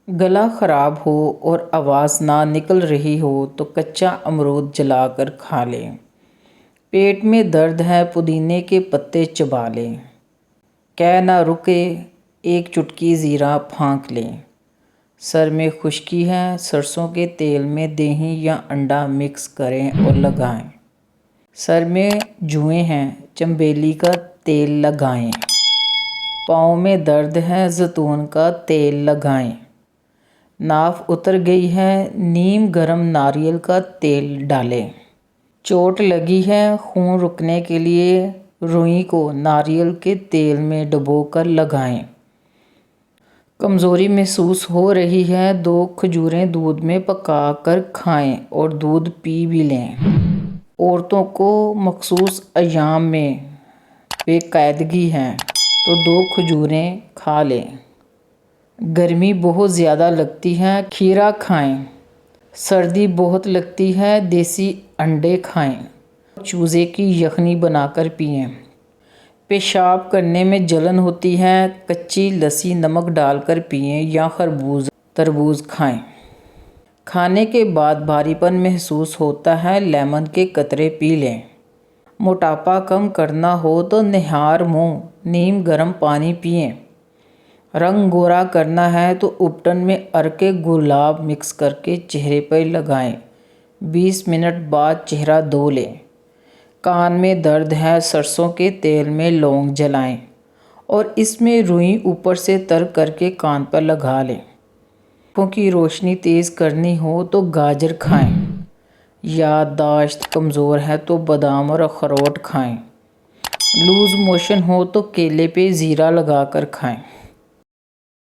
گلا خراب ہو اور آواز نہ نکل رہی ہو تو کچا امرود جلا کر کھا لیں۔ پیٹ میں درد ہے پودینے کے پتے چبا لیں۔ کہہ نہ رکے ایک چٹکی زیرہ پھونک لیں۔ سر میں خشکی ہے سرسوں کے تیل میں دہی یا انڈا مکس کریں اور لگائیں۔ سر میں جوئیں ہیں چنبیلی کا تیل لگائیں۔ پاؤں میں درد ہے زیتون کا تیل لگائیں۔ ناف اتر گئی ہے نیم گرم ناریل کا تیل ڈالیں۔ چوٹ لگی ہے خون رکنے کے لیے روئی کو ناریل کے تیل میں ڈبو کر لگائیں۔ کمزوری محسوس ہو رہی ہے 2 کھجوریں دودھ میں پکا کر کھائیں اور دودھ پی بھی لیں۔ عورتوں کو مخصوص ایام میں بے قاعدگی ہے تو 2 کھجوریں کھا لیں۔ گرمی بہت زیادہ لگتی ہے کھیرا کھائیں۔ سردی بہت لگتی ہے دیسی انڈے کھائیں۔ چوزے کی یخنی بنا کر پئیں۔ پیشاب کرنے میں جلن ہوتی ہے کچی لسی نمک ڈال کر پئیں یا تربوز کھائیں۔ کھانے کے بعد بھاری پن محسوس ہوتا ہے لیمن کے قطرے پی لیں۔ موٹاپا کم کرنا ہو تو نہار منہ نیم گرم پانی پئیں۔ رنگ گورا کرنا ہے تو ابٹن میں عرق گلاب مکس کر کے چہرے پر لگائیں۔ 20 منٹ بعد چہرہ دھو لیں۔ کان میں درد ہے سرسوں کے تیل میں لونگ جلائیں اور اس میں روئی اوپر سے تر کر کے کان پر لگا لیں۔ آنکھوں کی روشنی تیز کرنی ہو تو گاجر کھائیں۔ یادداشت کمزور ہے تو بادام اور اخروٹ کھائیں۔ لوز موشن ہو تو کیلے پہ زیرہ لگا کر کھائیں۔